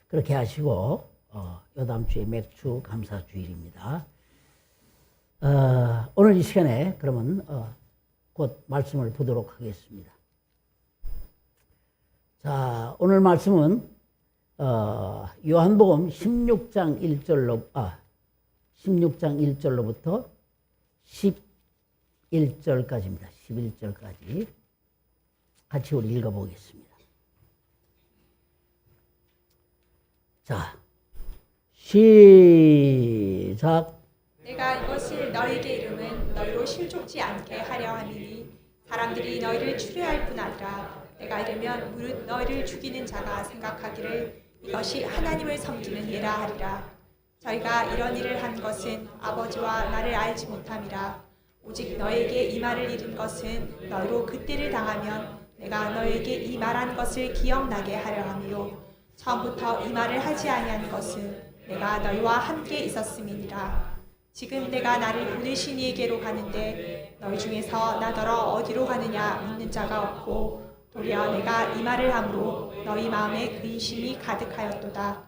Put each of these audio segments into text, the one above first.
그렇게 하시고 요다음 주에 맥주 감사 주일입니다. 오늘 이 시간에 그러면 곧 말씀을 보도록 하겠습니다. 자, 오늘 말씀은 요한복음 16장 1절로부터 11절까지입니다. 11절까지 같이 우리 읽어보겠습니다. 자, 시작. 내가 이것을 너희에게 이름은 너희로 실족지 않게 하려 함이니 사람들이 너희를 추려할 뿐 아니라 내가 이르면 무릇 너희를 죽이는 자가 생각하기를 이것이 하나님을 섬기는 예라 하리라. 저희가 이런 일을 한 것은 아버지와 나를 알지 못함이라. 오직 너희에게 이 말을 이른 것은 너희로 그때를 당하면 내가 너희에게 이 말한 것을 기억나게 하려 함이요 처음부터 이 말을 하지 아니한 것은 내가 너희와 함께 있었음이니라. 지금 내가 나를 보내신 이에게로 가는데 너희 중에서 나더러 어디로 가느냐 묻는 자가 없고 도리어 내가 이 말을 함으로 너희 마음에 근심이 가득하였도다.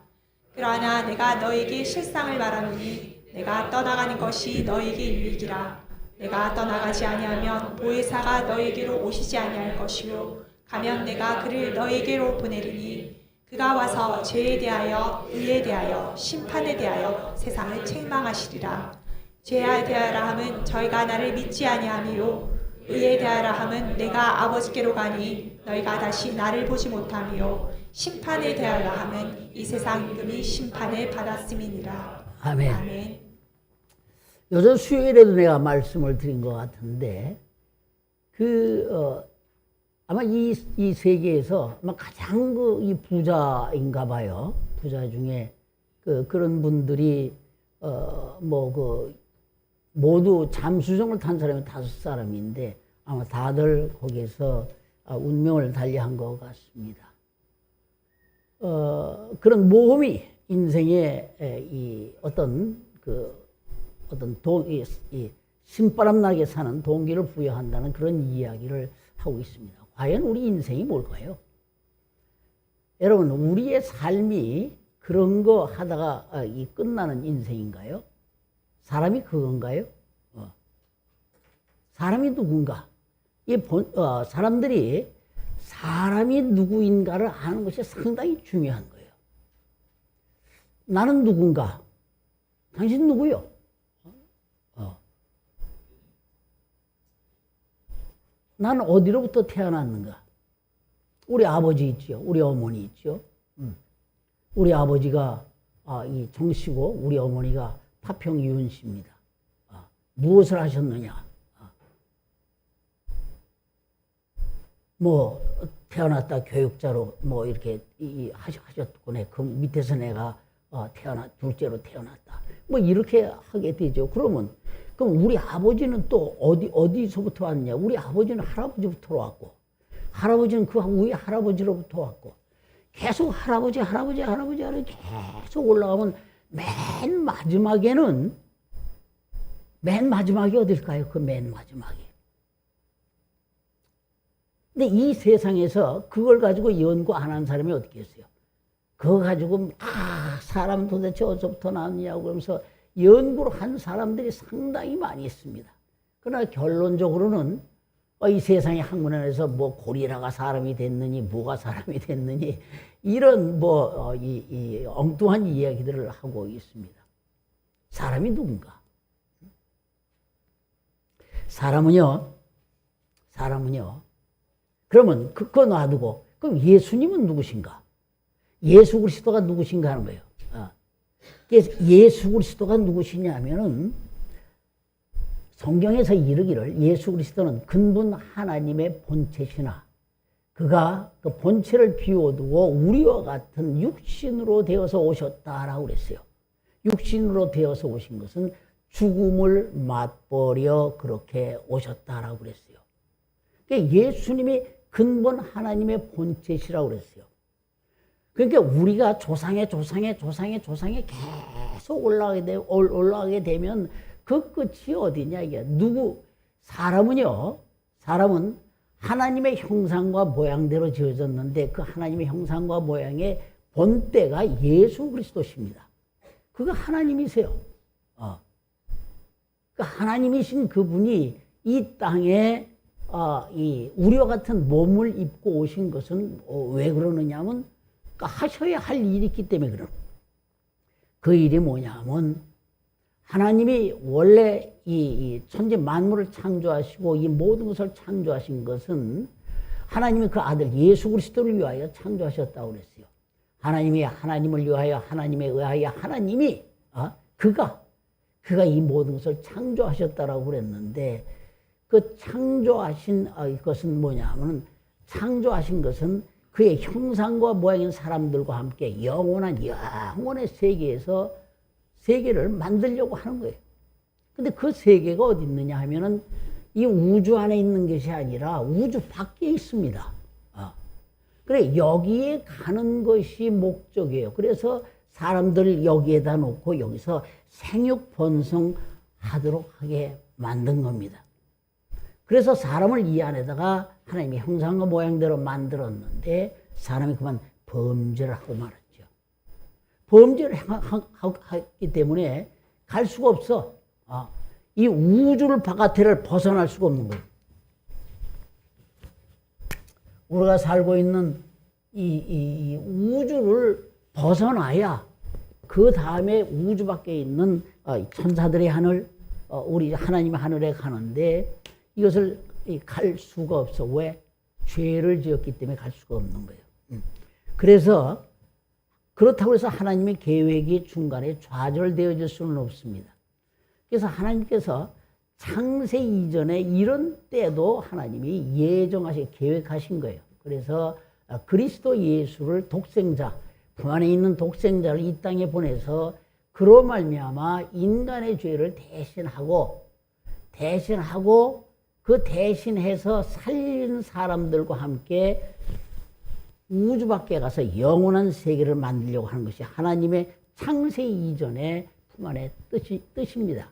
그러나 내가 너희에게 실상을 말하노니 내가 떠나가는 것이 너희에게 유익이라. 내가 떠나가지 아니하면 보혜사가 너희에게로 오시지 아니할 것이요 가면 내가 그를 너희에게로 보내리니 그가 와서 죄에 대하여 의에 대하여 심판에 대하여 세상을 책망하시리라. 죄에 대하라 함은 저희가 나를 믿지 아니하미요 의에 대하라 함은 내가 아버지께로 가니 너희가 다시 나를 보지 못하미요 심판에 대하라 함은 이 세상 임금이 심판을 받았음이니라. 아멘. 아멘. 요즘 수요일에도 내가 말씀을 드린 것 같은데 아마 이 세계에서 아마 가장 이 부자인가 봐요. 부자 중에 그런 분들이 모두 잠수정을 탄 사람이 5사람인데 아마 다들 거기에서 운명을 달리한 것 같습니다. 그런 모험이 인생의 이 어떤 신바람 나게 사는 동기를 부여한다는 그런 이야기를 하고 있습니다. 과연 우리 인생이 뭘까요? 여러분, 우리의 삶이 그런 거 하다가 끝나는 인생인가요? 사람이 그건가요? 사람이 누군가? 사람들이 사람이 누구인가를 아는 것이 상당히 중요한 거예요. 나는 누군가? 당신 누구요? 나는 어디로부터 태어났는가? 우리 아버지 있죠. 우리 어머니 있죠. 우리 아버지가 이 정씨고 우리 어머니가 파평이윤 씨입니다. 무엇을 하셨느냐? 태어났다 교육자로 이렇게 하셨군요. 그 밑에서 내가 둘째로 태어났다. 이렇게 하게 되죠. 그럼 우리 아버지는 또 어디서부터 왔냐? 우리 아버지는 할아버지부터 왔고, 할아버지는 그 위에 할아버지로부터 왔고, 계속 할아버지 계속 올라가면 맨 마지막이 어딜까요? 그 맨 마지막이. 근데 이 세상에서 그걸 가지고 연구 안 한 사람이 어디 있겠어요? 그거 가지고 사람 도대체 어디서부터 나왔냐고 그러면서 연구를 한 사람들이 상당히 많이 있습니다. 그러나 결론적으로는 이 세상의 학문에서 고리라가 사람이 됐느니 뭐가 사람이 됐느니 이런 이 엉뚱한 이야기들을 하고 있습니다. 사람이 누군가? 사람은요. 그러면 그거 놔두고 그럼 예수님은 누구신가? 예수 그리스도가 누구신가 하는 거예요. 예수 그리스도가 누구시냐면은 성경에서 이르기를 예수 그리스도는 근본 하나님의 본체시나 그가 그 본체를 비워두고 우리와 같은 육신으로 되어서 오셨다라고 그랬어요. 육신으로 되어서 오신 것은 죽음을 맛보려 그렇게 오셨다라고 그랬어요. 그러니까 예수님이 근본 하나님의 본체시라고 그랬어요. 그러니까 우리가 조상에 계속 올라가게 되면 그 끝이 어디냐 이게 사람은 하나님의 형상과 모양대로 지어졌는데 그 하나님의 형상과 모양에 본때가 예수 그리스도십니다. 그가 하나님이세요. 그 하나님이신 그분이 이 땅에 이 우리와 같은 몸을 입고 오신 것은 왜 그러느냐 하면 하셔야 할 일이 있기 때문에 그런. 그 일이 뭐냐 하면 하나님이 원래 이 천지 만물을 창조하시고 이 모든 것을 창조하신 것은 하나님이 그 아들 예수 그리스도를 위하여 창조하셨다고 그랬어요. 하나님이 하나님을 위하여 하나님에 의하여 하나님이 그가 이 모든 것을 창조하셨다라고 그랬는데 그 창조하신 것은 뭐냐 하면 창조하신 것은 그의 형상과 모양인 사람들과 함께 영원의 세계에서 세계를 만들려고 하는 거예요. 근데 그 세계가 어디 있느냐 하면은 이 우주 안에 있는 것이 아니라 우주 밖에 있습니다. 그래, 여기에 가는 것이 목적이에요. 그래서 사람들을 여기에다 놓고 여기서 생육 번성하도록 하게 만든 겁니다. 그래서 사람을 이 안에다가 하나님의 형상과 모양대로 만들었는데 사람이 그만 범죄를 하고 말았죠. 범죄를 하기 때문에 갈 수가 없어. 이 우주를 바깥을 벗어날 수가 없는 거예요. 우리가 살고 있는 이 우주를 벗어나야 그 다음에 우주 밖에 있는 천사들의 하늘, 우리 하나님의 하늘에 가는데 이것을 갈 수가 없어. 왜? 죄를 지었기 때문에 갈 수가 없는 거예요. 그래서 그렇다고 해서 하나님의 계획이 중간에 좌절되어질 수는 없습니다. 그래서 하나님께서 창세 이전에 이런 때도 하나님이 예정하시 계획하신 거예요. 그래서 그리스도 예수를 독생자, 그 안에 있는 독생자를 이 땅에 보내서 그로 말미암아 인간의 죄를 대신하고 그 대신해서 살린 사람들과 함께 우주 밖에 가서 영원한 세계를 만들려고 하는 것이 하나님의 창세 이전의 품 안의 뜻입니다.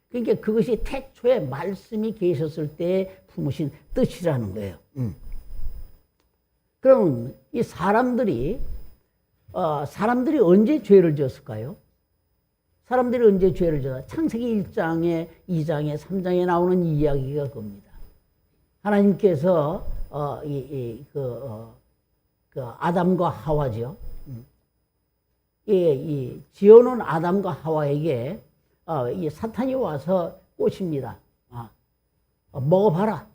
그러니까 그것이 태초에 말씀이 계셨을 때 품으신 뜻이라는 거예요. 그럼 이 사람들이 언제 죄를 지었을까요? 사람들이 언제 죄를 지었을까요? 창세기 1장에 2장에 3장에 나오는 이야기가 그겁니다. 하나님께서 아담과 하와죠. 이 지어놓은 아담과 하와에게 이 사탄이 와서 꼬십니다. 먹어봐라.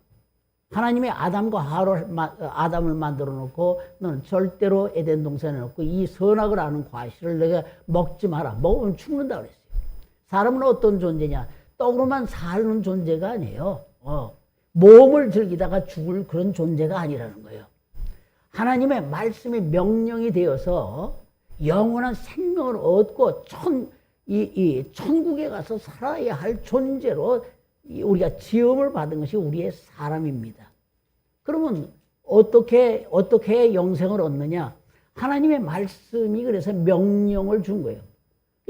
하나님이 아담을 만들어 놓고 너는 절대로 에덴 동산에 놓고 이 선악을 아는 과실을 내가 먹지 마라. 먹으면 죽는다 그랬어요. 사람은 어떤 존재냐? 떡으로만 사는 존재가 아니에요. 몸을 즐기다가 죽을 그런 존재가 아니라는 거예요. 하나님의 말씀이 명령이 되어서 영원한 생명을 얻고 천국에 가서 살아야 할 존재로 우리가 지음을 받은 것이 우리의 사람입니다. 그러면 어떻게 영생을 얻느냐? 하나님의 말씀이 그래서 명령을 준 거예요.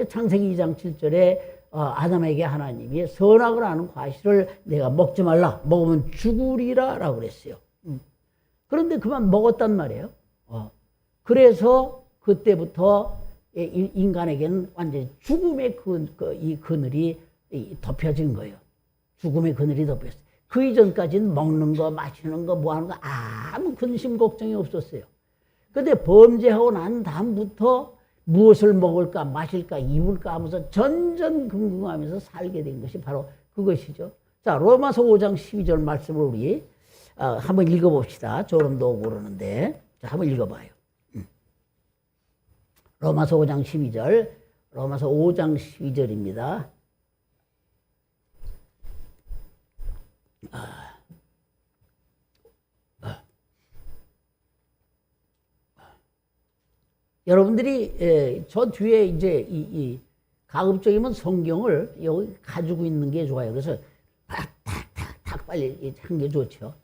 창세기 2장 7절에 아담에게 하나님이 선악을 아는 과실을 내가 먹지 말라. 먹으면 죽으리라 라고 그랬어요. 그런데 그만 먹었단 말이에요. 그래서 그때부터 인간에게는 완전히 죽음의 이 그늘이 덮여진 거예요. 죽음의 그늘이 덮였어요. 그 이전까지는 먹는 거, 마시는 거, 뭐 하는 거 아무 근심 걱정이 없었어요. 그런데 범죄하고 난 다음부터 무엇을 먹을까, 마실까, 입을까 하면서 전전긍긍하면서 살게 된 것이 바로 그것이죠. 자, 로마서 5장 12절 말씀을 우리 한번 읽어봅시다. 졸음도 오고 그러는데. 자, 한번 읽어봐요. 로마서 5장 12절, 로마서 5장 12절입니다. 여러분들이 저 뒤에 이제 이 가급적이면 성경을 여기 가지고 있는 게 좋아요. 그래서 탁탁탁탁 빨리 한 게 좋죠.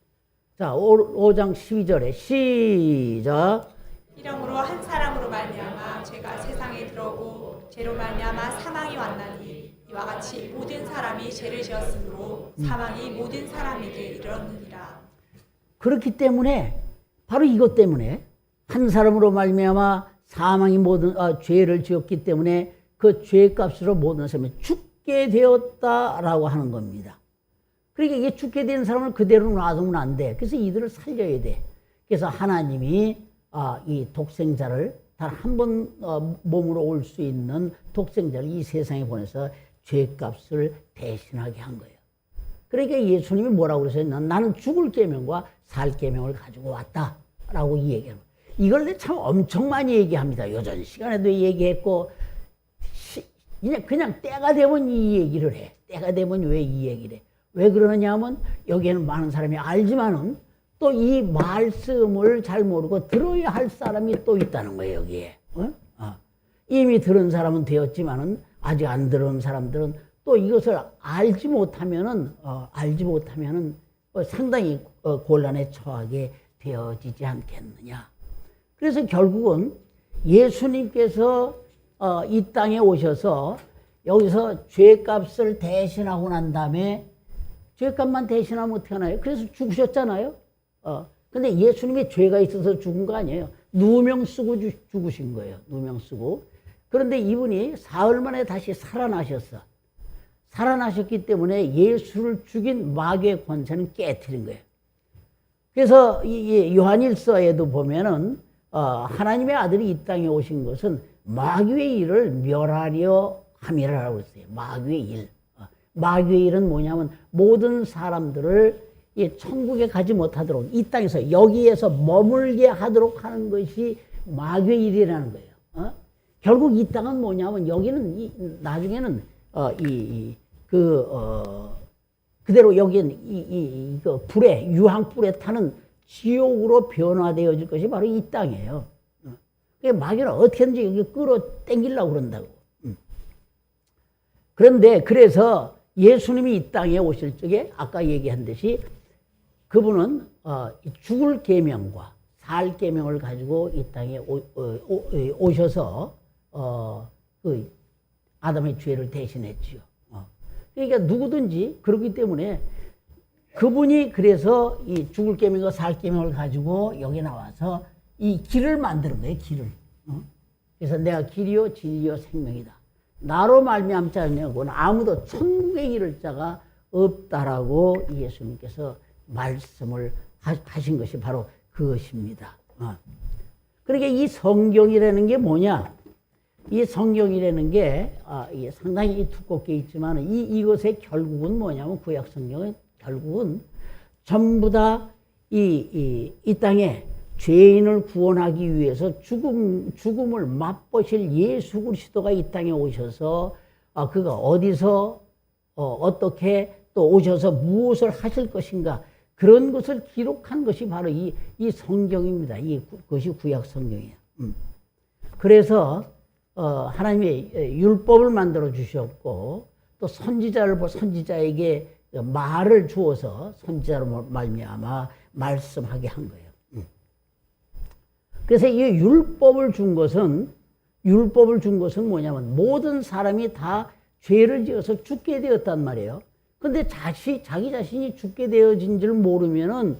자, 5장 12절에 시작. 이러므로 한 사람으로 말미암아 죄가 세상에 들어오고 죄로 말미암아 사망이 왔나니 이와 같이 모든 사람이 죄를 지었으므로 사망이 모든 사람에게 이르렀느니라. 그렇기 때문에 바로 이것 때문에 한 사람으로 말미암아 사망이 모든 죄를 지었기 때문에 그 죄값으로 모든 사람이 죽게 되었다라고 하는 겁니다. 그러니까 이게 죽게 된 사람을 그대로 놔두면 안 돼. 그래서 이들을 살려야 돼. 그래서 하나님이 이 독생자를 단 한 번 몸으로 올 수 있는 독생자를 이 세상에 보내서 죄값을 대신하게 한 거예요. 그러니까 예수님이 뭐라고 그러세요? 나는 죽을 계명과 살 계명을 가지고 왔다라고 이 얘기합니다. 이걸 참 엄청 많이 얘기합니다. 요전 시간에도 얘기했고 그냥 때가 되면 이 얘기를 해. 때가 되면 왜 이 얘기를 해? 왜 그러느냐 하면 여기에는 많은 사람이 알지만은 또 이 말씀을 잘 모르고 들어야 할 사람이 또 있다는 거예요, 여기에. 이미 들은 사람은 되었지만은 아직 안 들은 사람들은 또 이것을 알지 못하면은 상당히 곤란에 처하게 되어지지 않겠느냐. 그래서 결국은 예수님께서 이 땅에 오셔서 여기서 죄값을 대신하고 난 다음에 죄값만 대신하면 어떻게 하나요? 그래서 죽으셨잖아요. 근데 예수님이 죄가 있어서 죽은 거 아니에요. 누명 쓰고 죽으신 거예요. 누명 쓰고. 그런데 이분이 사흘 만에 다시 살아나셨어. 살아나셨기 때문에 예수를 죽인 마귀의 권세는 깨트린 거예요. 그래서 이 요한일서에도 보면은 하나님의 아들이 이 땅에 오신 것은 마귀의 일을 멸하려 함이라고 했어요. 마귀의 일. 마귀의 일은 뭐냐면 모든 사람들을 이 천국에 가지 못하도록 이 땅에서 여기에서 머물게 하도록 하는 것이 마귀의 일이라는 거예요. 결국 이 땅은 뭐냐면 여기는 나중에는 그대로 여기는 그 불에 유황불에 타는 지옥으로 변화되어질 것이 바로 이 땅이에요. 마귀는 어떻게든지 여기 끌어당기려고 그런다고. 그런데 그래서 예수님이 이 땅에 오실 적에 아까 얘기한 듯이 그분은 죽을 계명과 살 계명을 가지고 이 땅에 오셔서 그 아담의 죄를 대신했지요. 그러니까 누구든지 그렇기 때문에 그분이 그래서 이 죽을 계명과 살 계명을 가지고 여기 나와서 이 길을 만드는 거예요. 길을. 그래서 내가 길이요 진리요 생명이다. 나로 말미암지 않냐고는 아무도 천국에 이를 자가 없다라고 예수님께서 말씀을 하신 것이 바로 그것입니다. 그러니까 이 성경이라는 게 뭐냐? 이 성경이라는 게 상당히 두껍게 있지만 이것의 결국은 뭐냐면 구약 성경은 결국은 전부 다 이 땅에 죄인을 구원하기 위해서 죽음을 맛보실 예수 그리스도가 이 땅에 오셔서 그가 어디서 어떻게 또 오셔서 무엇을 하실 것인가 그런 것을 기록한 것이 바로 이 성경입니다. 그것이 구약 성경이에요. 그래서 하나님이 율법을 만들어 주셨고 또 선지자에게 말을 주어서 선지자로 말미암아 말씀하게 한 거예요. 그래서 이 율법을 준 것은 뭐냐면 모든 사람이 다 죄를 지어서 죽게 되었단 말이에요. 근데 자기 자신이 죽게 되어진 줄 모르면은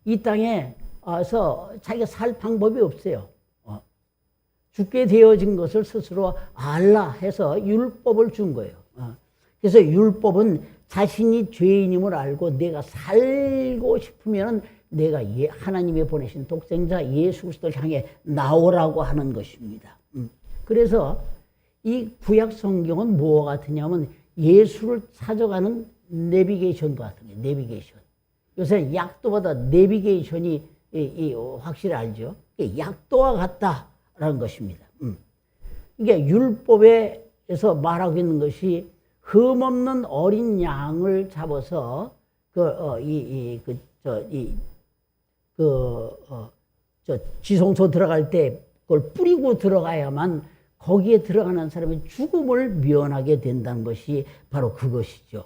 이 땅에서 자기가 살 방법이 없어요. 죽게 되어진 것을 스스로 알라 해서 율법을 준 거예요. 그래서 율법은 자신이 죄인임을 알고 내가 살고 싶으면 내가 하나님이 보내신 독생자 예수 그리스도를 향해 나오라고 하는 것입니다. 그래서 이 구약 성경은 뭐와 같으냐면 예수를 찾아가는 내비게이션과 같은 거예요. 내비게이션. 요새 약도보다 내비게이션이 확실히 알죠. 약도와 같다라는 것입니다. 이게 율법에서 말하고 있는 것이 흠없는 어린 양을 잡아서 지성소 들어갈 때 그걸 뿌리고 들어가야만 거기에 들어가는 사람이 죽음을 면하게 된다는 것이 바로 그것이죠.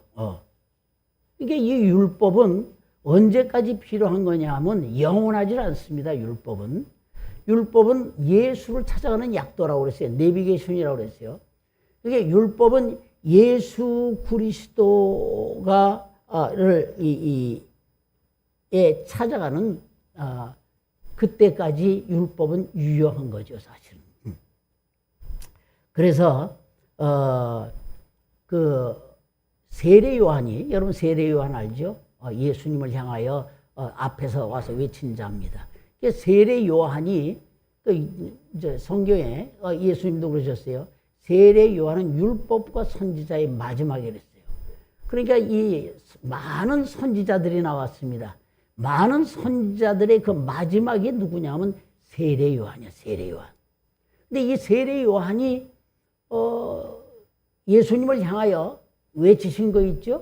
이게 이 율법은 언제까지 필요한 거냐 하면 영원하지 않습니다. 율법은 예수를 찾아가는 약도라고 그랬어요. 내비게이션이라고 그랬어요. 이게 율법은 예수 그리스도가를 찾아가는 그때까지 율법은 유효한 거죠, 사실은. 그래서 그 세례 요한이, 여러분 세례 요한 알죠? 예수님을 향하여 앞에서 와서 외친 자입니다. 세례 요한이 이제 성경에 예수님도 그러셨어요. 세례 요한은 율법과 선지자의 마지막에 그랬어요. 그러니까 이 많은 선지자들이 나왔습니다. 많은 선지자들의 그 마지막이 누구냐면 세례 요한이야, 세례 요한. 근데 이 세례 요한이 예수님을 향하여 외치신 거 있죠?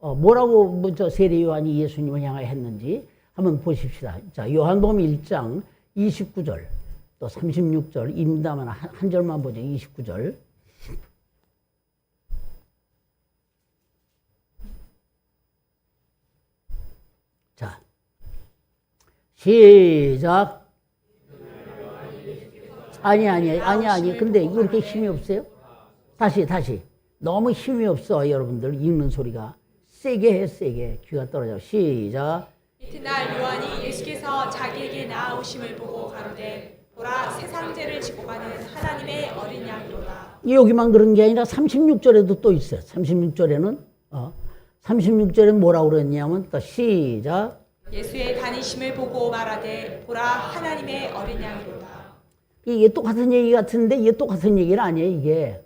뭐라고 먼저 세례 요한이 예수님을 향하여 했는지 한번 보십시다. 자, 요한복음 1장 29절 또 36절 입니다만 한 절만 보죠. 29절. 자, 시작. 아니. 근데 이렇게 힘이 없어요? 다시. 너무 힘이 없어, 여러분들. 읽는 소리가. 세게 해, 세게. 귀가 떨어져. 시작. 이튿날 요한이 예수께서 자기에게 나아오심을 보고 가로되 보라 세상 죄를 지고 가는 하나님의 어린 양이로다. 여기만 그런 게 아니라 36절에도 또 있어요. 36절에는 뭐라고 그랬냐면 또 시작. 예수의 다니심을 보고 말하되 보라 하나님의 어린 양이로다. 이게 똑같은 얘기 같은데 이게 똑같은 얘기는 아니에요, 이게.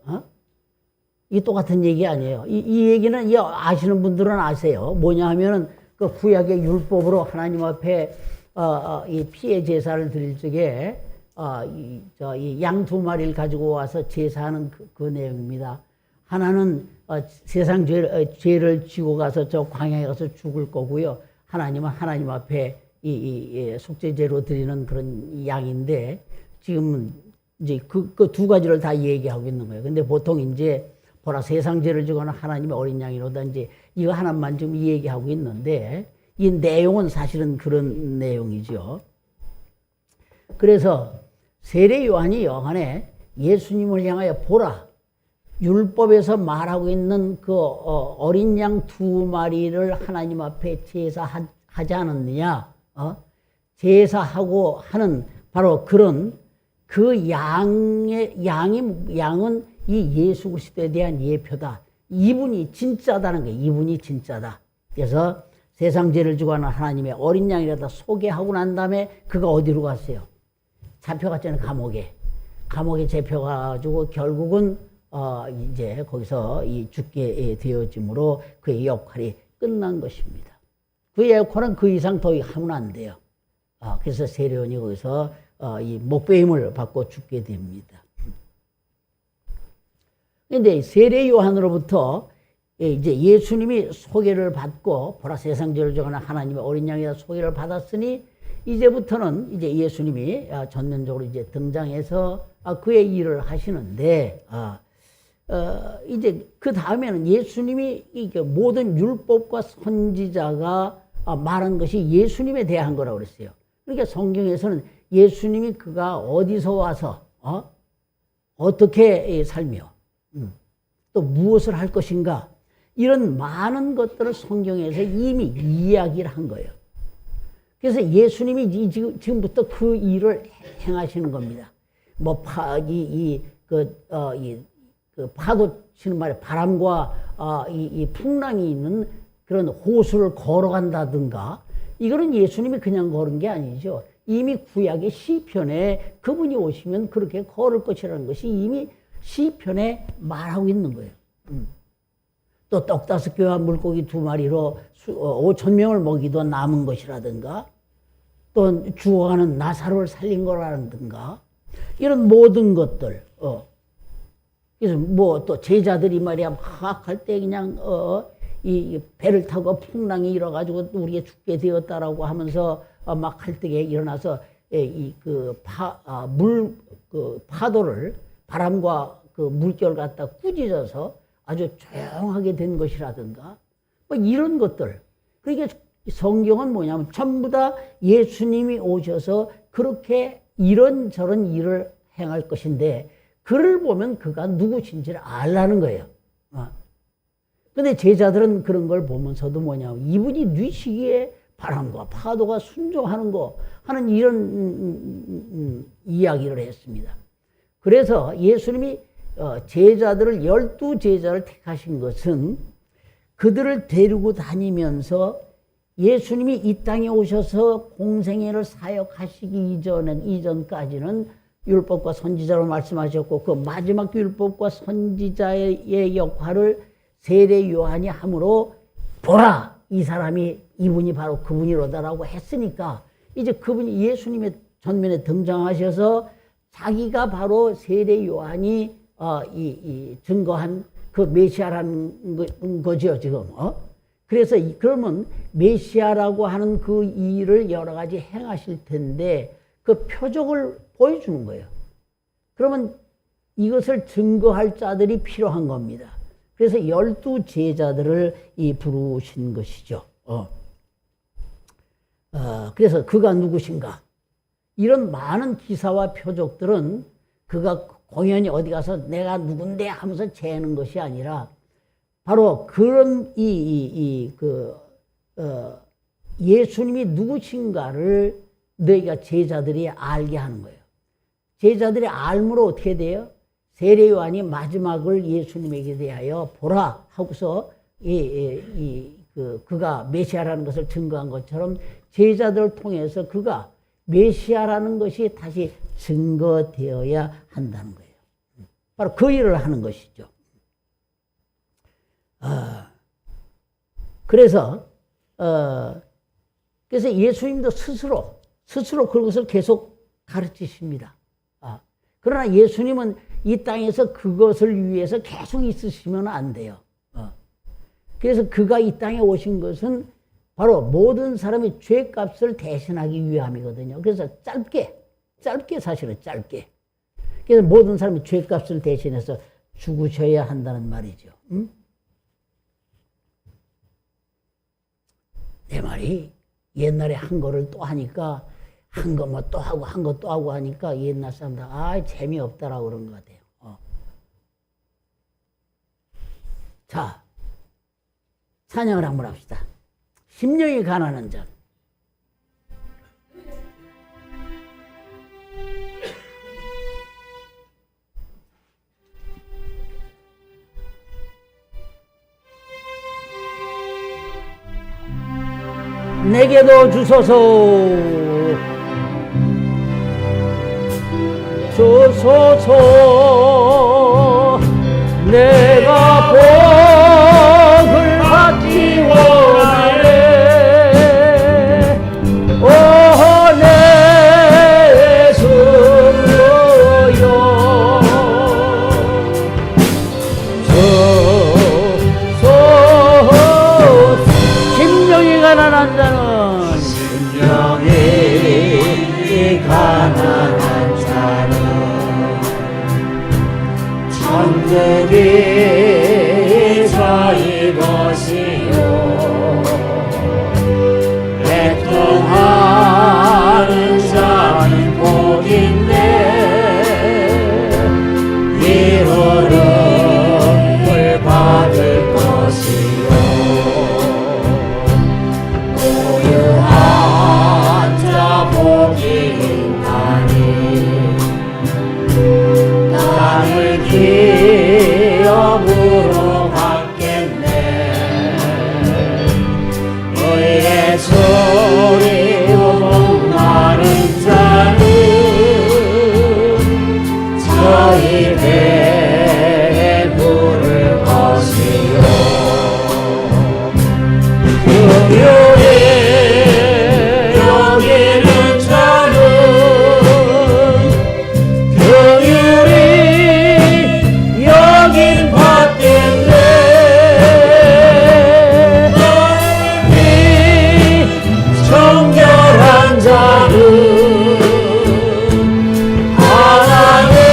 이게 똑같은 얘기 아니에요. 이 얘기는 아시는 분들은 아세요. 뭐냐 하면은 그 구약의 율법으로 하나님 앞에 이 피의 제사를 드릴 적에 이 양 두 마리를 가지고 와서 제사하는 그 내용입니다. 하나는 세상 죄를 지고 가서 저 광야에 가서 죽을 거고요. 하나님은 하나님 앞에 이 속죄제로 드리는 그런 양인데 지금은 이제 그 두 가지를 다 얘기하고 있는 거예요. 근데 보통 이제 보라 세상 죄를 지고는 하나님의 어린 양이로다 이제 이거 하나만 지금 얘기하고 있는데 이 내용은 사실은 그런 내용이죠. 그래서 세례 요한이 요한에 예수님을 향하여 보라 율법에서 말하고 있는 그 어린 양 두 마리를 하나님 앞에 제사하지 않았느냐? 제사하고 하는 바로 그런 그 양은 이 예수 그리스도에 대한 예표다. 이분이 진짜다는 거예요. 이분이 진짜다. 그래서 세상 죄를 지고 하는 하나님의 어린 양이라다 소개하고 난 다음에 그가 어디로 갔어요? 잡혀갔잖아요. 감옥에 잡혀가지고 결국은 이제 거기서 이 죽게 되어짐으로 그의 역할이 끝난 것입니다. 그의 역할은 그 이상 더 하면 안 돼요. 그래서 세례요한이 거기서 이 목배임을 받고 죽게 됩니다. 그런데 세례 요한으로부터 이제 예수님이 소개를 받고 보라 세상 죄를 지고 하나님의 어린 양이라 소개를 받았으니 이제부터는 이제 예수님이 전면적으로 이제 등장해서 그의 일을 하시는데 이제 그 다음에는 예수님이 이게 모든 율법과 선지자가 말한 것이 예수님에 대한 거라고 그랬어요. 그러니까 성경에서는 예수님이 그가 어디서 와서 어떻게 살며 또 무엇을 할 것인가 이런 많은 것들을 성경에서 이미 이야기를 한 거예요. 그래서 예수님이 지금부터 그 일을 행하시는 겁니다. 뭐 파도 치는 말에 바람과 이 풍랑이 있는 그런 호수를 걸어간다든가 이거는 예수님이 그냥 걸은 게 아니죠. 이미 구약의 시편에 그분이 오시면 그렇게 걸을 것이라는 것이 이미 시편에 말하고 있는 거예요. 또 떡 5개와 물고기 2마리로 5,000명을 먹이던 남은 것이라든가 또 죽어가는 나사로를 살린 거라든가 이런 모든 것들 그래서 뭐 또 제자들이 말이야 막 할 때 그냥 이 배를 타고 풍랑이 일어가지고 우리가 죽게 되었다라고 하면서 막 할 때에 일어나서 파도를 바람과 그 물결 갖다 꾸짖어서 아주 조용하게 된 것이라든가 뭐 이런 것들. 그러니까 성경은 뭐냐면 전부 다 예수님이 오셔서 그렇게 이런저런 일을 행할 것인데 그를 보면 그가 누구신지를 알라는 거예요. 근데 제자들은 그런 걸 보면서도 뭐냐면 이분이 뉘시기에 바람과 파도가 순종하는 거 하는 이런 이야기를 했습니다. 그래서 예수님이 제자들을 12제자를 택하신 것은 그들을 데리고 다니면서 예수님이 이 땅에 오셔서 공생애를 사역하시기 이전까지는 율법과 선지자로 말씀하셨고 그 마지막 율법과 선지자의 역할을 세례 요한이 함으로 보라 이 사람이 이분이 바로 그분이로다라고 했으니까 이제 그분이 예수님의 전면에 등장하셔서 자기가 바로 세례 요한이 증거한 그 메시아라는 거죠 지금. 그래서 그러면 메시아라고 하는 그 일을 여러 가지 행하실 텐데 그 표적을 보여주는 거예요. 그러면 이것을 증거할 자들이 필요한 겁니다. 그래서 12제자들을 부르신 것이죠. 그래서 그가 누구신가? 이런 많은 기사와 표적들은 그가 공연히 어디 가서 내가 누군데 하면서 재는 것이 아니라 바로 그런 예수님이 누구신가를 너희가 제자들이 알게 하는 거예요. 제자들이 알므로 어떻게 돼요? 세례 요한이 마지막을 예수님에게 대하여 보라 하고서 그가 메시아라는 것을 증거한 것처럼 제자들을 통해서 그가 메시아라는 것이 다시 증거되어야 한다는 거예요. 바로 그 일을 하는 것이죠. 그래서 예수님도 스스로 그것을 계속 가르치십니다. 그러나 예수님은 이 땅에서 그것을 위해서 계속 있으시면 안 돼요. 그래서 그가 이 땅에 오신 것은 바로 모든 사람의 죄값을 대신하기 위함이거든요. 그래서 짧게 사실은 짧게. 그래서 모든 사람의 죄값을 대신해서 죽으셔야 한다는 말이죠. 내 말이 옛날에 한 거를 또 하니까 한 거 뭐 또 하고 한 거 또 하고 하니까 옛날 사람들 재미없다라고 그런 것 같아요. 자, 찬양을 한번 합시다. 심령이 가난한 자. 내게도 주소서 내가 복을 받기 원하네. 오 내 주여 심령이 가난한 자는 가난한 자는 천국이 저희 것이요 애통하는 자는 복인데 위로를 받을 것이요 고요한 자 복이 땅을 기업으로 받겠네. 의의 소리로 목마른 자는 저희 배에 부를 것이요 금요일 여기는 자는 여긴 받겠네. 정결한 자는 하나님의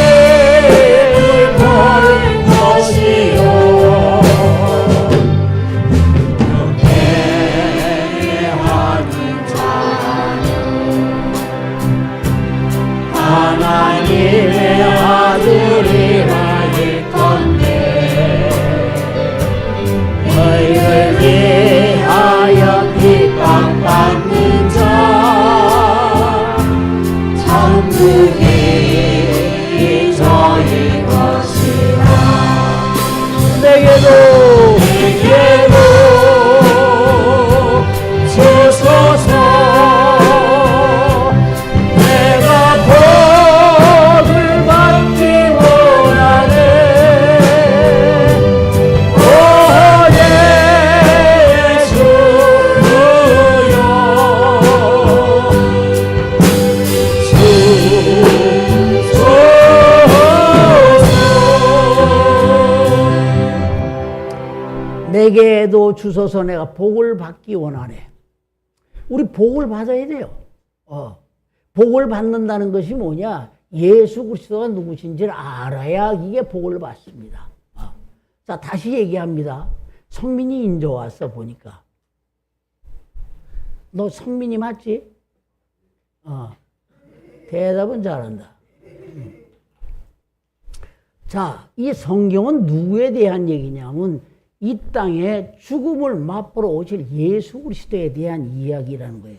내게도 주소서 내가 복을 받기 원하네. 우리 복을 받아야 돼요. 복을 받는다는 것이 뭐냐? 예수 그리스도가 누구신지를 알아야 이게 복을 받습니다. 자, 다시 얘기합니다. 성민이 인제 왔어 보니까. 너 성민이 맞지? 대답은 잘한다. 자, 이 성경은 누구에 대한 얘기냐면 이 땅에 죽음을 맛보러 오실 예수 그리스도에 대한 이야기라는 거예요.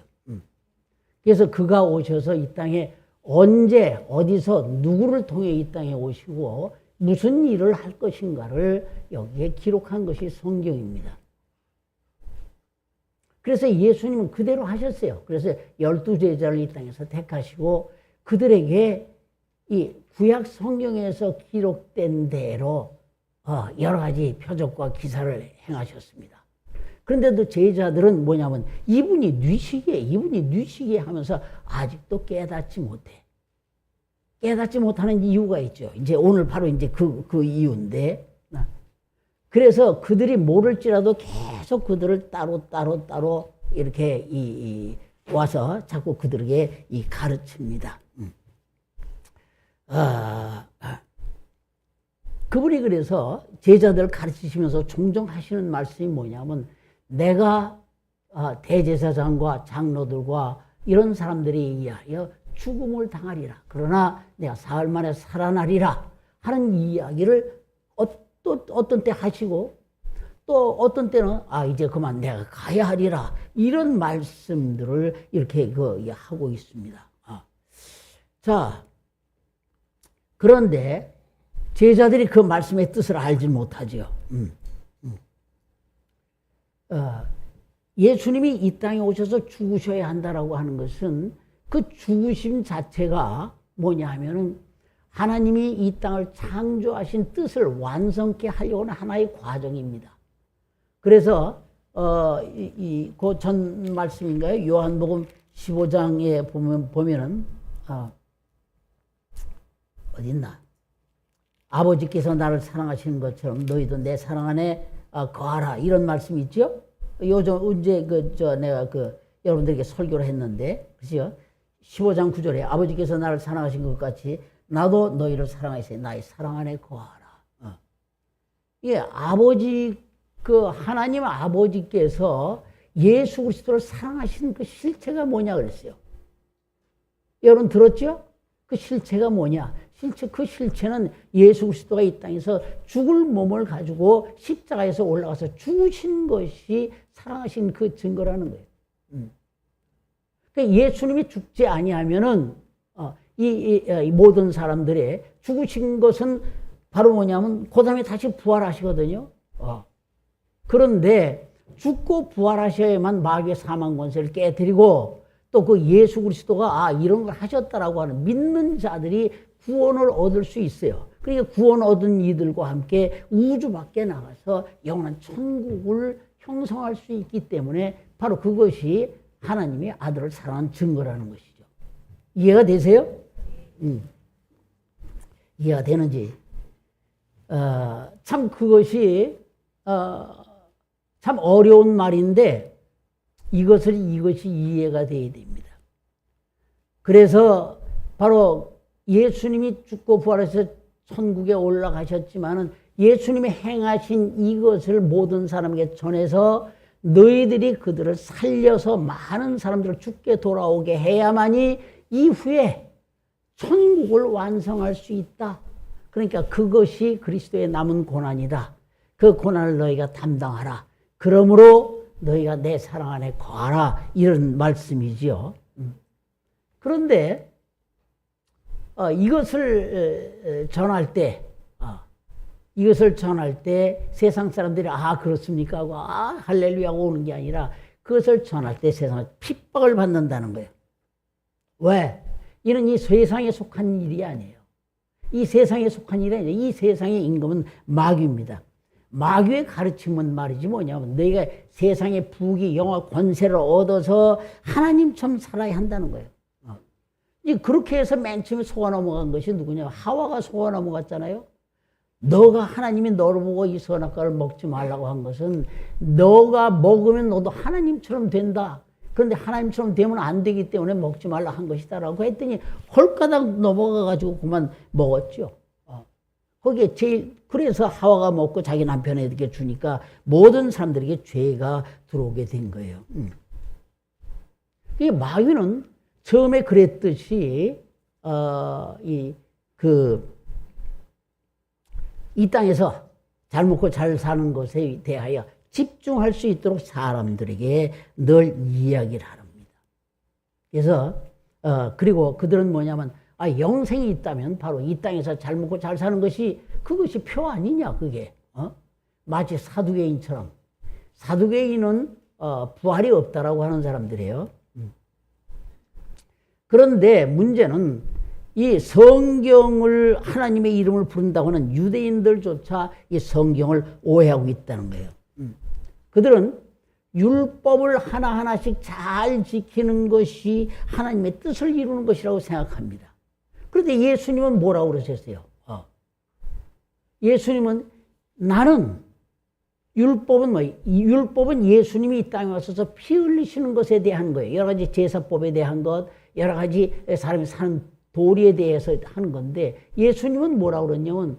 그래서 그가 오셔서 이 땅에 언제 어디서 누구를 통해 이 땅에 오시고 무슨 일을 할 것인가를 여기에 기록한 것이 성경입니다. 그래서 예수님은 그대로 하셨어요. 그래서 12제자를 이 땅에서 택하시고 그들에게 이 구약 성경에서 기록된 대로 여러 가지 표적과 기사를 행하셨습니다. 그런데도 제자들은 뭐냐면 이분이 뉘시게 하면서 아직도 깨닫지 못해. 깨닫지 못하는 이유가 있죠. 이제 오늘 바로 이제 그 이유인데. 그래서 그들이 모를지라도 계속 그들을 따로 이렇게 와서 자꾸 그들에게 가르칩니다. 그분이 그래서 제자들을 가르치시면서 종종 하시는 말씀이 뭐냐면 내가 대제사장과 장로들과 이런 사람들이 의하여 죽음을 당하리라. 그러나 내가 사흘 만에 살아나리라 하는 이야기를 어떤 때 하시고 또 어떤 때는 이제 그만 내가 가야 하리라 이런 말씀들을 이렇게 하고 있습니다. 자, 그런데 제자들이 그 말씀의 뜻을 알지 못하죠. 예수님이 이 땅에 오셔서 죽으셔야 한다라고 하는 것은 그 죽으심 자체가 뭐냐 하면은 하나님이 이 땅을 창조하신 뜻을 완성케 하려고 하는 하나의 과정입니다. 그래서 그 전 말씀인가요? 요한복음 15장에 보면은 어디 있나? 아버지께서 나를 사랑하시는 것처럼 너희도 내 사랑 안에 거하라 이런 말씀이 있죠. 요즘 언제 내가 여러분들에게 설교를 했는데, 그죠? 15장 9절에 아버지께서 나를 사랑하신 것 같이 나도 너희를 사랑하시니 나의 사랑 안에 거하라. 예, 하나님 아버지께서 예수 그리스도를 사랑하시는 그 실체가 뭐냐 그랬어요. 여러분 들었죠? 그 실체가 뭐냐? 그 실체는 예수 그리스도가 이 땅에서 죽을 몸을 가지고 십자가에서 올라가서 죽으신 것이 사랑하신 그 증거라는 거예요. 그러니까 예수님이 죽지 아니하면은 이 모든 사람들의 죽으신 것은 바로 뭐냐면 그 다음에 다시 부활하시거든요. 그런데 죽고 부활하셔야만 마귀의 사망 권세를 깨뜨리고 또 그 예수 그리스도가 이런 걸 하셨다라고 하는 믿는 자들이 구원을 얻을 수 있어요. 그러니까 구원 얻은 이들과 함께 우주 밖에 나가서 영원한 천국을 형성할 수 있기 때문에 바로 그것이 하나님의 아들을 사랑하는 증거라는 것이죠. 이해가 되세요? 이해가 되는지. 참 그것이 참 어려운 말인데 이것이 이해가 돼야 됩니다. 그래서 바로 예수님이 죽고 부활해서 천국에 올라가셨지만은 예수님이 행하신 이것을 모든 사람에게 전해서 너희들이 그들을 살려서 많은 사람들을 죽게 돌아오게 해야만이 이후에 천국을 완성할 수 있다. 그러니까 그것이 그리스도의 남은 고난이다. 그 고난을 너희가 담당하라. 그러므로 너희가 내 사랑 안에 거하라. 이런 말씀이지요. 그런데 이것을 전할 때 세상 사람들이 그렇습니까 하고 할렐루야 오는 게 아니라 그것을 전할 때 세상에 핍박을 받는다는 거예요. 왜? 이는 이 세상에 속한 일이 아니에요. 이 세상에 속한 일이 아니에요. 이 세상의 임금은 마귀입니다. 마귀의 가르침은 말이지 뭐냐면 너희가 세상의 부귀, 영화, 권세를 얻어서 하나님처럼 살아야 한다는 거예요. 그렇게 해서 맨 처음에 속아 넘어간 것이 누구냐? 하와가 속아 넘어갔잖아요. 너가 하나님이 너를 보고 이 선악과를 먹지 말라고 한 것은 너가 먹으면 너도 하나님처럼 된다. 그런데 하나님처럼 되면 안 되기 때문에 먹지 말라 한 것이다라고 했더니 홀가닥 넘어가가지고 그만 먹었죠. 거기에 그래서 하와가 먹고 자기 남편에게 주니까 모든 사람들에게 죄가 들어오게 된 거예요. 이 마귀는 처음에 그랬듯이 이 땅에서 잘 먹고 잘 사는 것에 대하여 집중할 수 있도록 사람들에게 늘 이야기를 합니다. 그래서 그리고 그들은 뭐냐면 영생이 있다면 바로 이 땅에서 잘 먹고 잘 사는 것이 그것이 표 아니냐 그게. 마치 사두개인처럼. 사두개인은 부활이 없다라고 하는 사람들이에요. 그런데 문제는 이 성경을 하나님의 이름을 부른다고 하는 유대인들조차 이 성경을 오해하고 있다는 거예요. 그들은 율법을 하나하나씩 잘 지키는 것이 하나님의 뜻을 이루는 것이라고 생각합니다. 그런데 예수님은 뭐라고 그러셨어요? 예수님은 나는 율법은 예수님이 이 땅에 와서 피 흘리시는 것에 대한 거예요. 여러 가지 제사법에 대한 것, 여러 가지 사람이 사는 도리에 대해서 하는 건데 예수님은 뭐라고 그러냐면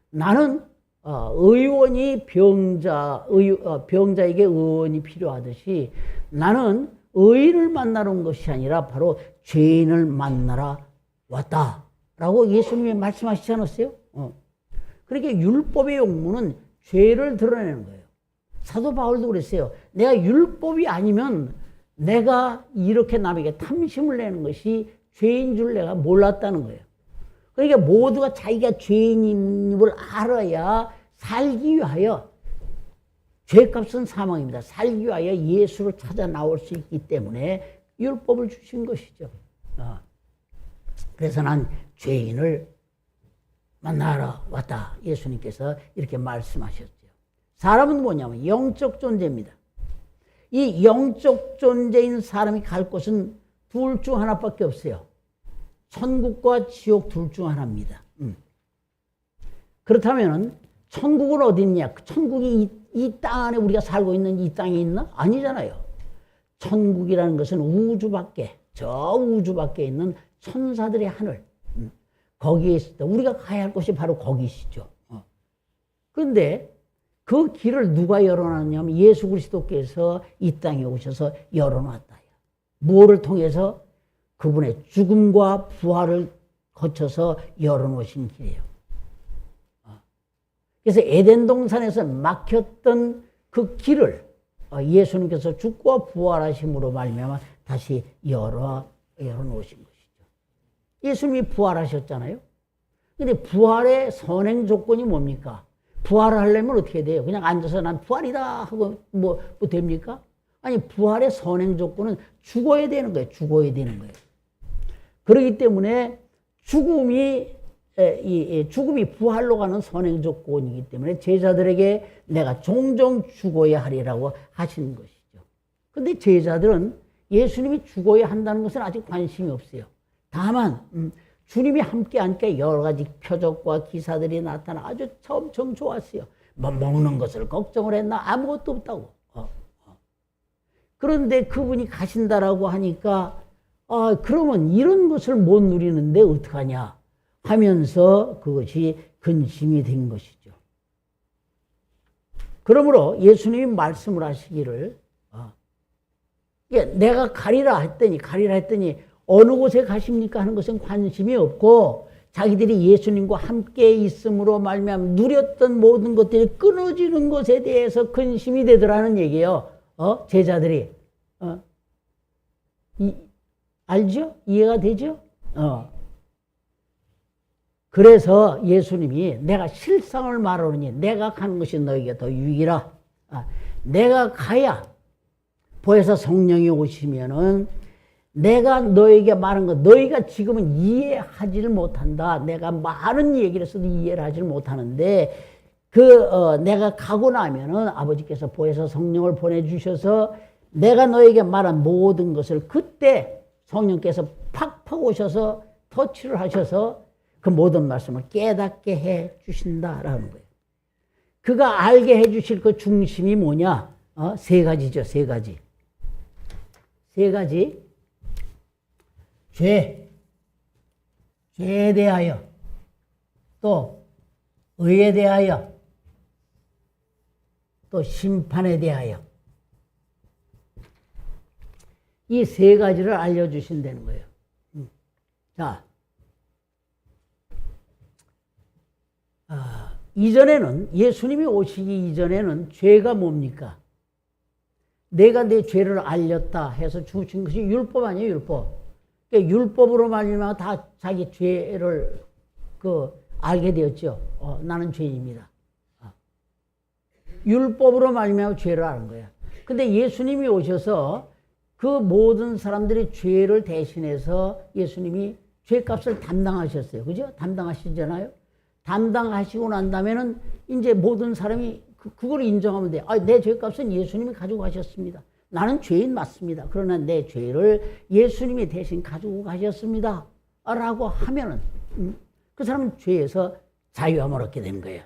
나는 의원이 병자에게 의원이 필요하듯이 나는 의인을 만나러 온 것이 아니라 바로 죄인을 만나러 왔다라고 예수님이 말씀하시지 않았어요? 그러니까 율법의 용무는 죄를 드러내는 거예요. 사도 바울도 그랬어요. 내가 율법이 아니면 내가 이렇게 남에게 탐심을 내는 것이 죄인 줄 내가 몰랐다는 거예요. 그러니까 모두가 자기가 죄인임을 알아야 살기 위하여, 죄값은 사망입니다. 살기 위하여 예수를 찾아 나올 수 있기 때문에 율법을 주신 것이죠. 그래서 난 죄인을 만나러 왔다. 예수님께서 이렇게 말씀하셨죠. 사람은 뭐냐면 영적 존재입니다. 이 영적 존재인 사람이 갈 곳은 둘 중 하나밖에 없어요. 천국과 지옥 둘 중 하나입니다. 그렇다면 천국은 어디 있냐? 천국이 이 땅 안에 우리가 살고 있는 이 땅에 있나? 아니잖아요. 천국이라는 것은 우주 밖에, 저 우주 밖에 있는 천사들의 하늘, 거기에 있다. 우리가 가야 할 곳이 바로 거기시죠. 그런데 그 길을 누가 열어놨냐면 예수 그리스도께서 이 땅에 오셔서 열어놨다. 뭐를 통해서? 그분의 죽음과 부활을 거쳐서 열어놓으신 길이에요. 그래서 에덴 동산에서 막혔던 그 길을 예수님께서 죽고 부활하심으로 말미암아 다시 열어놓으신 것이죠. 예수님이 부활하셨잖아요. 근데 부활의 선행 조건이 뭡니까? 부활을 하려면 어떻게 돼요? 그냥 앉아서 난 부활이다 하고 뭐 됩니까? 아니, 부활의 선행 조건은 죽어야 되는 거예요. 죽어야 되는 거예요. 그렇기 때문에 죽음이 부활로 가는 선행 조건이기 때문에 제자들에게 내가 종종 죽어야 하리라고 하시는 것이죠. 그런데 제자들은 예수님이 죽어야 한다는 것은 아직 관심이 없어요. 다만 주님이 함께 하니까 여러 가지 표적과 기사들이 나타나 아주 엄청 좋았어요. 뭐 먹는 것을 걱정을 했나? 아무것도 없다고. 그런데 그분이 가신다라고 하니까 그러면 이런 것을 못 누리는데 어떡하냐 하면서 그것이 근심이 된 것이죠. 그러므로 예수님이 말씀을 하시기를 내가 가리라 했더니 어느 곳에 가십니까 하는 것은 관심이 없고 자기들이 예수님과 함께 있음으로 말미암아 누렸던 모든 것들이 끊어지는 것에 대해서 근심이 되더라는 얘기예요. 제자들이. 알죠? 이해가 되죠? 그래서 예수님이 내가 실상을 말하노니 내가 가는 것이 너에게 더 유익이라. 내가 가야 보혜사 성령이 오시면은 내가 너에게 말한 것, 너희가 지금은 이해하지를 못한다. 내가 많은 얘기를 해서도 이해를 하지를 못하는데 내가 가고 나면은 아버지께서 보혜사 성령을 보내주셔서 내가 너에게 말한 모든 것을 그때 성령께서 팍팍 오셔서 터치를 하셔서 그 모든 말씀을 깨닫게 해 주신다라는 거예요. 그가 알게 해 주실 그 중심이 뭐냐? 세 가지죠, 세 가지. 세 가지. 죄에 대하여, 또 의에 대하여, 또 심판에 대하여. 이 세 가지를 알려주신다는 거예요. 자, 이전에는, 예수님이 오시기 이전에는 죄가 뭡니까? 내가 내 죄를 알렸다 해서 주신 것이 율법 아니에요, 율법. 그러니까 율법으로 말미암아 다 자기 죄를 알게 되었죠. 나는 죄인입니다. 율법으로 말미암아 죄를 아는 거야. 근데 예수님이 오셔서 그 모든 사람들의 죄를 대신해서 예수님이 죄값을 담당하셨어요. 그죠? 담당하시잖아요. 담당하시고 난 다음에는 이제 모든 사람이 그걸 인정하면 돼. 내 죄값은 예수님이 가지고 가셨습니다. 나는 죄인 맞습니다. 그러나 내 죄를 예수님이 대신 가지고 가셨습니다. 라고 하면은 그 사람은 죄에서 자유함을 얻게 되는 거예요.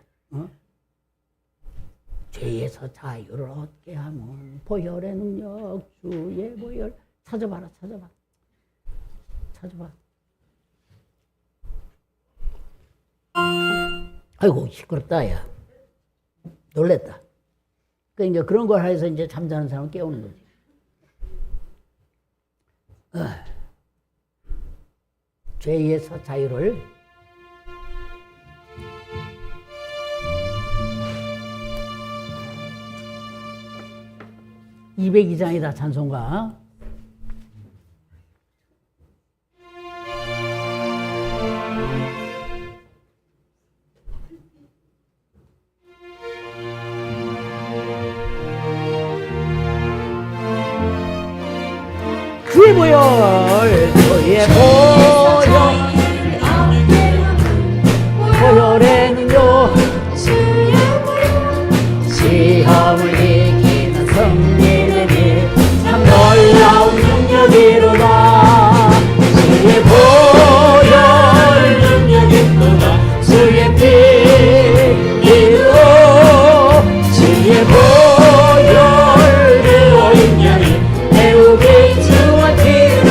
죄에서 자유를 얻게 하면 보혈의 능력, 주의 보혈. 찾아봐라. 아이고 시끄럽다 야. 놀랬다. 그러니까 그런 걸 해서 이제 잠자는 사람을 깨우는 거지. 죄에서 자유를 202장이다 찬송가. 주의 보혈, 주의 보혈, 보혈의 능력, 시험을 이기는 승리되니 참 놀라운 능력이로다. 주의 보혈 능력이로다. 주의 피 이루어 주의 보혈 이루어 인연이 배우기 주와 피로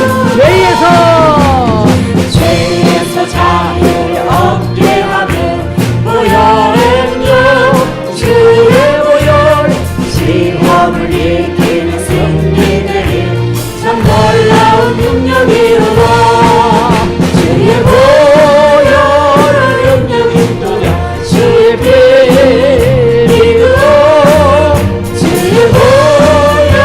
죄에서 자유를 얻게 하는 보혈의 능력, 주의 보혈, 시험을 이기는 승리되니 참 놀라운 능력이로다. 주의 보혈 능력이로다. 주의 피 이루어 주의 보혈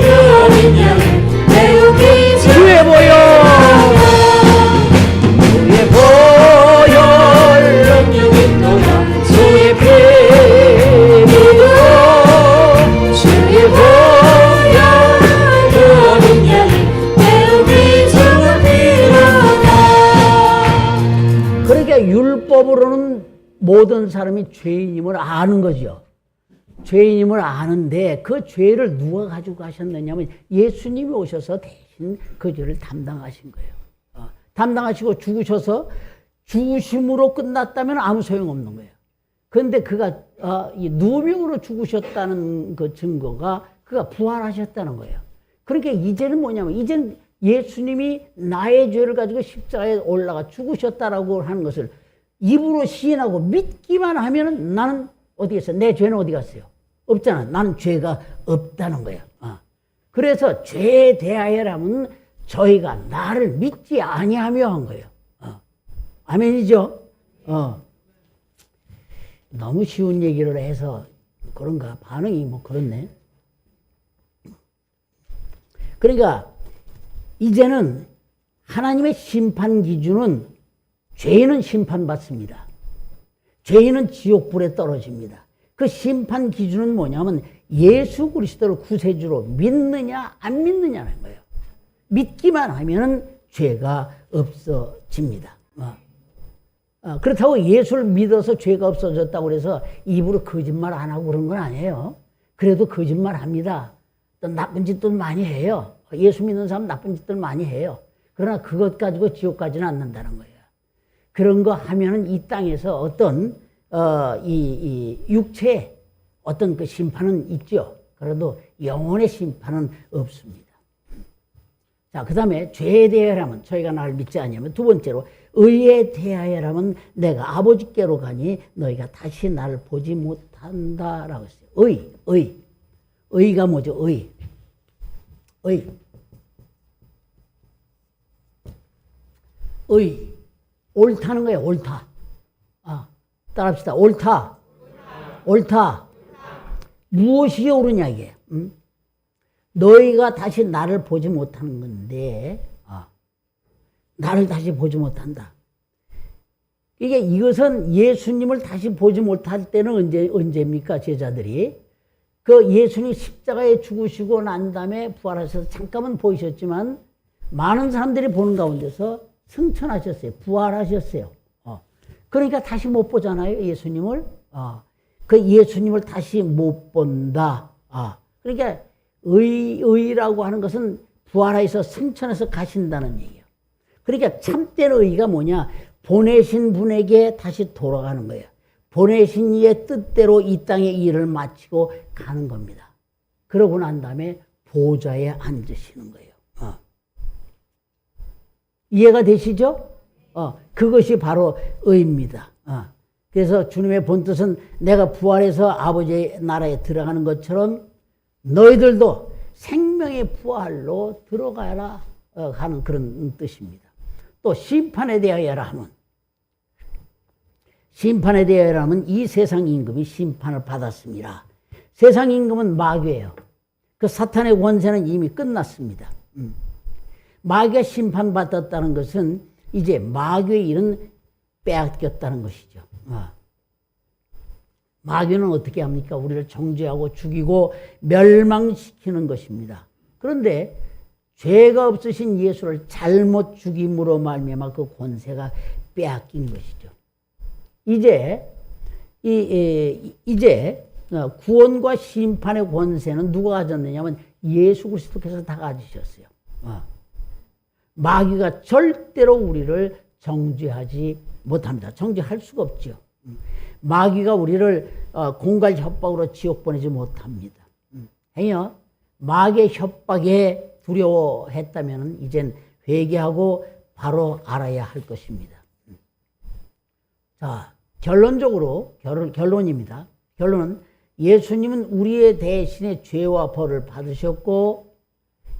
이루어 인연을 배우기 주의 보혈, 주의 보혈 능력이로다. 주의 피 이루어 주의 보혈 이루어 인연을 배우기 주와 피로다. 그러니까 율법으로는 모든 사람이 죄인임을 아는 거죠. 죄인임을 아는데 그 죄를 누가 가지고 가셨느냐면 예수님이 오셔서 대신 그 죄를 담당하신 거예요. 담당하시고 죽으셔서 죽으심으로 끝났다면 아무 소용없는 거예요. 그런데 그가 누명으로 죽으셨다는 그 증거가 그가 부활하셨다는 거예요. 그러니까 이제는 뭐냐면 이제는 예수님이 나의 죄를 가지고 십자가에 올라가 죽으셨다라고 하는 것을 입으로 시인하고 믿기만 하면은 나는 어디 있어? 내 죄는 어디 갔어요? 없잖아. 나는 죄가 없다는 거예요. 그래서 죄에 대하여라면 저희가 나를 믿지 아니하며 한 거예요. 아멘이죠? 너무 쉬운 얘기를 해서 그런가? 반응이 뭐 그렇네. 그러니까 이제는 하나님의 심판 기준은 죄인은 심판받습니다. 죄인은 지옥불에 떨어집니다. 그 심판 기준은 뭐냐면 예수 그리스도를 구세주로 믿느냐 안 믿느냐는 거예요. 믿기만 하면은 죄가 없어집니다. 그렇다고 예수를 믿어서 죄가 없어졌다고 해서 입으로 거짓말 안 하고 그런 건 아니에요. 그래도 거짓말 합니다. 또 나쁜 짓도 많이 해요. 예수 믿는 사람 나쁜 짓들 많이 해요. 그러나 그것 가지고 지옥 가지는 않는다는 거예요. 그런 거 하면은 이 땅에서 어떤 이 육체의 어떤 그 심판은 있죠. 그래도 영혼의 심판은 없습니다. 자, 그 다음에 죄에 대하여라면 저희가 나를 믿지 않으면 두 번째로 의에 대하여라면 내가 아버지께로 가니 너희가 다시 나를 보지 못한다라고 했어요. 의가 뭐죠? 의. 옳다는 거예요. 옳다. 따라합시다. 옳다. 무엇이 옳으냐 이게. 너희가 다시 나를 보지 못하는 건데 나를 다시 보지 못한다. 이것은 예수님을 다시 보지 못할 때는 언제입니까? 제자들이 그 예수님 십자가에 죽으시고 난 다음에 부활하셔서 잠깐은 보이셨지만 많은 사람들이 보는 가운데서 승천하셨어요. 부활하셨어요. 그러니까 다시 못 보잖아요. 예수님을. 그 예수님을 다시 못 본다. 그러니까 의라고 하는 것은 부활해서 승천해서 가신다는 얘기예요. 그러니까 참된 의가 뭐냐? 보내신 분에게 다시 돌아가는 거예요. 보내신 이의 뜻대로 이 땅의 일을 마치고 가는 겁니다. 그러고 난 다음에 보좌에 앉으시는 거예요. 이해가 되시죠? 그것이 바로 의입니다. 그래서 주님의 본뜻은 내가 부활해서 아버지의 나라에 들어가는 것처럼 너희들도 생명의 부활로 들어가라 하는 그런 뜻입니다. 또 심판에 대하여라 하면 이 세상 임금이 심판을 받았습니다. 세상 임금은 마귀예요. 그 사탄의 권세는 이미 끝났습니다. 마귀가 심판받았다는 것은 이제 마귀의 일은 빼앗겼다는 것이죠. 마귀는 어떻게 합니까? 우리를 정죄하고 죽이고 멸망시키는 것입니다. 그런데 죄가 없으신 예수를 잘못 죽임으로 말미암아 그 권세가 빼앗긴 것이죠. 이제 구원과 심판의 권세는 누가 가졌느냐면 예수 그리스도께서 다 가지셨어요. 마귀가 절대로 우리를 정죄하지 못합니다. 정죄할 수가 없죠. 마귀가 우리를 공갈 협박으로 지옥 보내지 못합니다. 행여 마귀의 협박에 두려워했다면 이젠 회개하고 바로 알아야 할 것입니다. 자, 결론입니다. 결론은 예수님은 우리의 대신에 죄와 벌을 받으셨고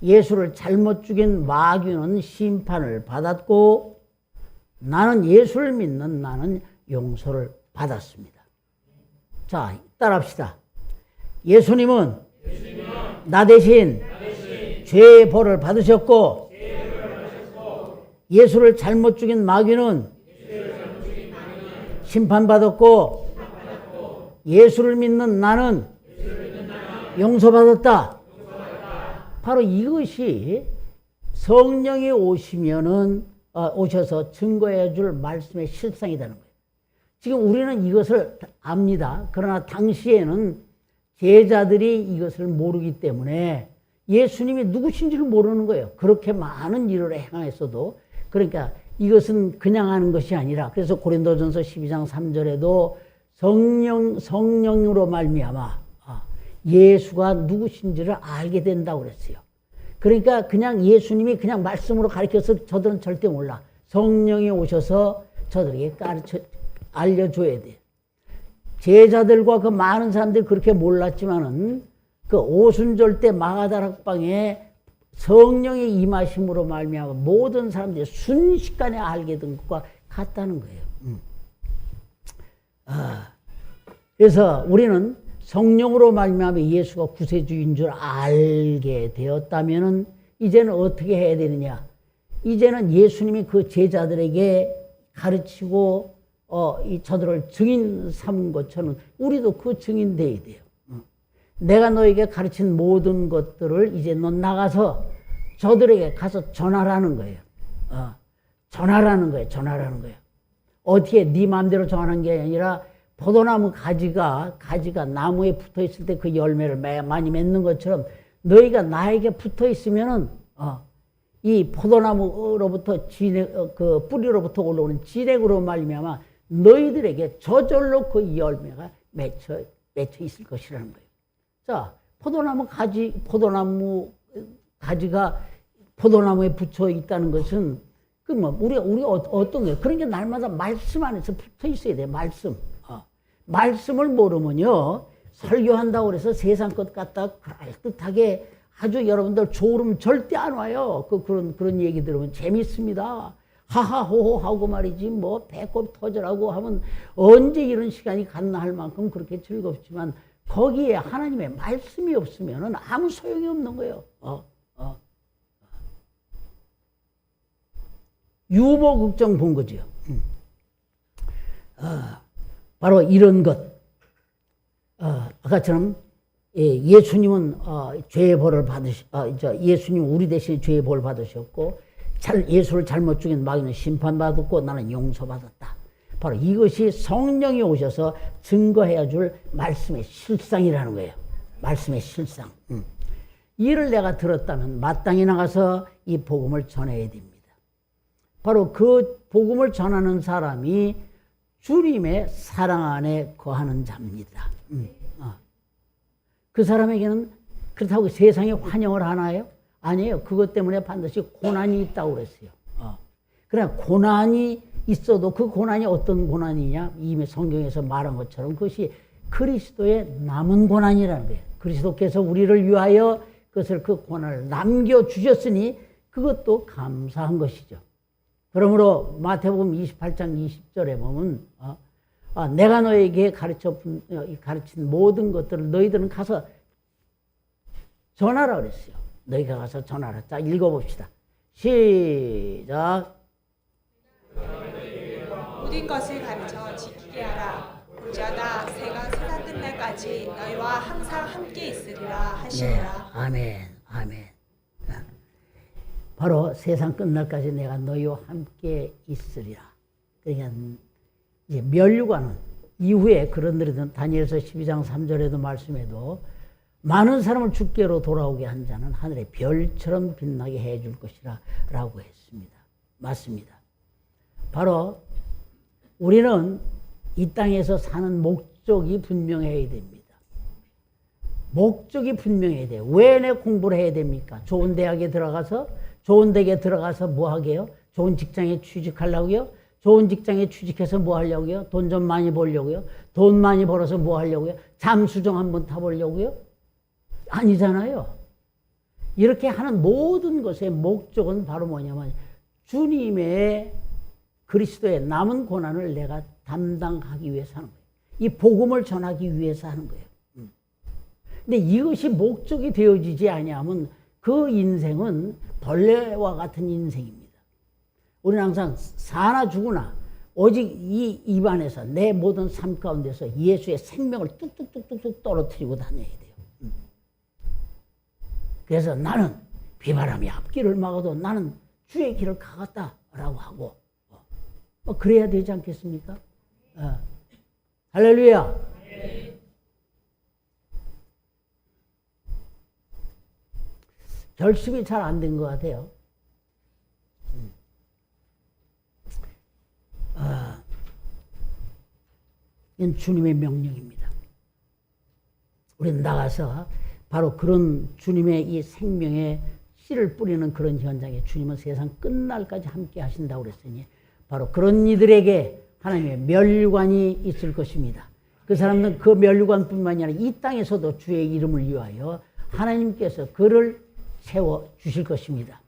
예수를 잘못 죽인 마귀는 심판을 받았고 나는 예수를 믿는 나는 용서를 받았습니다. 자, 따라합시다. 예수님은 나 대신 죄의 벌을 받으셨고 예수를 잘못 죽인 마귀는 심판받았고 예수를 믿는 나는 용서받았다. 바로 이것이 성령이 오셔서 증거해 줄 말씀의 실상이라는 거예요. 지금 우리는 이것을 압니다. 그러나 당시에는 제자들이 이것을 모르기 때문에 예수님이 누구신지를 모르는 거예요. 그렇게 많은 일을 행하였어도. 그러니까 이것은 그냥 하는 것이 아니라 그래서 고린도전서 12장 3절에도 성령으로 말미암아 예수가 누구신지를 알게 된다고 그랬어요. 그러니까 그냥 예수님이 그냥 말씀으로 가르쳐서 저들은 절대 몰라. 성령이 오셔서 저들에게 알려줘야 돼요. 제자들과 그 많은 사람들이 그렇게 몰랐지만은 그 오순절 때 마가다락방에 성령의 임하심으로 말미암아 모든 사람들이 순식간에 알게 된 것과 같다는 거예요. 그래서 우리는 성령으로 말미암아 예수가 구세주인 줄 알게 되었다면은 이제는 어떻게 해야 되느냐? 이제는 예수님이 그 제자들에게 가르치고 저들을 증인 삼은 것처럼 우리도 그 증인 돼야 돼요. 내가 너에게 가르친 모든 것들을 이제 너 나가서 저들에게 가서 전하라는 거예요. 전하라는 거예요. 어떻게 네 마음대로 전하는 게 아니라 포도나무 가지가 나무에 붙어 있을 때 그 열매를 많이 맺는 것처럼 너희가 나에게 붙어 있으면은 이 포도나무로부터 그 뿌리로부터 올라오는 진액으로 말미암아 너희들에게 저절로 그 열매가 맺혀 있을 것이라는 거예요. 자, 포도나무 가지가 포도나무에 붙어 있다는 것은 우리가 어떤 거예요? 그런 게 날마다 말씀 안에서 붙어 있어야 돼요. 말씀을 모르면요, 설교한다고 해서 세상 것 갖다 그럴듯하게 아주 여러분들 졸음 절대 안 와요. 그런 얘기 들으면 재밌습니다. 하하호호 하고 말이지, 배꼽 터져라고 하면 언제 이런 시간이 갔나 할 만큼 그렇게 즐겁지만 거기에 하나님의 말씀이 없으면 아무 소용이 없는 거예요. 유보국정 본 거죠. 바로 이런 것. 아까처럼 예수님은 죄의 벌을 예수님 우리 대신 죄의 벌을 받으셨고, 예수를 잘못 죽인 마귀는 심판받았고 나는 용서받았다. 바로 이것이 성령이 오셔서 증거해야 줄 말씀의 실상이라는 거예요. 말씀의 실상. 이를 내가 들었다면 마땅히 나가서 이 복음을 전해야 됩니다. 바로 그 복음을 전하는 사람이 주님의 사랑 안에 거하는 자입니다. 그 사람에게는 그렇다고 세상에 환영을 하나요? 아니에요. 그것 때문에 반드시 고난이 있다고 그랬어요. 그래, 고난이 있어도 그 고난이 어떤 고난이냐? 이미 성경에서 말한 것처럼 그것이 그리스도의 남은 고난이라는 거예요. 그리스도께서 우리를 위하여 그 고난을 남겨주셨으니 그것도 감사한 것이죠. 그러므로 마태복음 28장 20절에 보면 내가 너에게 가르친 모든 것들을 너희들은 가서 전하라 그랬어요. 너희가 가서 전하라. 자, 읽어봅시다. 시작. 모든 것을 가르쳐 지키게 하라. 보자, 나 새가 세상 끝날까지 너희와 항상 함께 있으리라 하시니라. 네, 아멘. 바로 세상 끝날까지 내가 너희와 함께 있으리라. 그러니까 이제 멸류관은 이후에 그런들이든 다니엘서 12장 3절에도 말씀해도 많은 사람을 주께로 돌아오게 한 자는 하늘의 별처럼 빛나게 해줄 것이라 라고 했습니다. 맞습니다. 바로 우리는 이 땅에서 사는 목적이 분명해야 됩니다. 목적이 분명해야 돼요. 왜 내 공부를 해야 됩니까? 좋은 대학에 들어가서, 좋은 댁에 들어가서 뭐 하게요? 좋은 직장에 취직하려고요? 좋은 직장에 취직해서 뭐 하려고요? 돈 좀 많이 벌려고요? 돈 많이 벌어서 뭐 하려고요? 잠수정 한번 타보려고요? 아니잖아요. 이렇게 하는 모든 것의 목적은 바로 뭐냐면 주님의 그리스도의 남은 고난을 내가 담당하기 위해서 하는 거예요. 이 복음을 전하기 위해서 하는 거예요. 근데 이것이 목적이 되어지지 아니하면 그 인생은 벌레와 같은 인생입니다. 우리는 항상 사나 죽으나 오직 이 입안에서 내 모든 삶 가운데서 예수의 생명을 뚝뚝뚝뚝 떨어뜨리고 다녀야 돼요. 그래서 나는 비바람이 앞길을 막아도 나는 주의 길을 가겠다라고 하고 그래야 되지 않겠습니까? 할렐루야. 결심이 잘 안 된 것 같아요. 이건 주님의 명령입니다. 우리는 나가서 바로 그런 주님의 이 생명의 씨를 뿌리는 그런 현장에 주님은 세상 끝날까지 함께 하신다고 그랬으니 바로 그런 이들에게 하나님의 멸류관이 있을 것입니다. 그 사람들은 그 멸류관뿐만이 아니라 이 땅에서도 주의 이름을 위하여 하나님께서 그를 세워 주실 것입니다.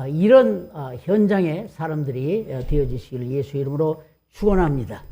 이런 현장의 사람들이 되어지시기를 예수 이름으로 축원합니다.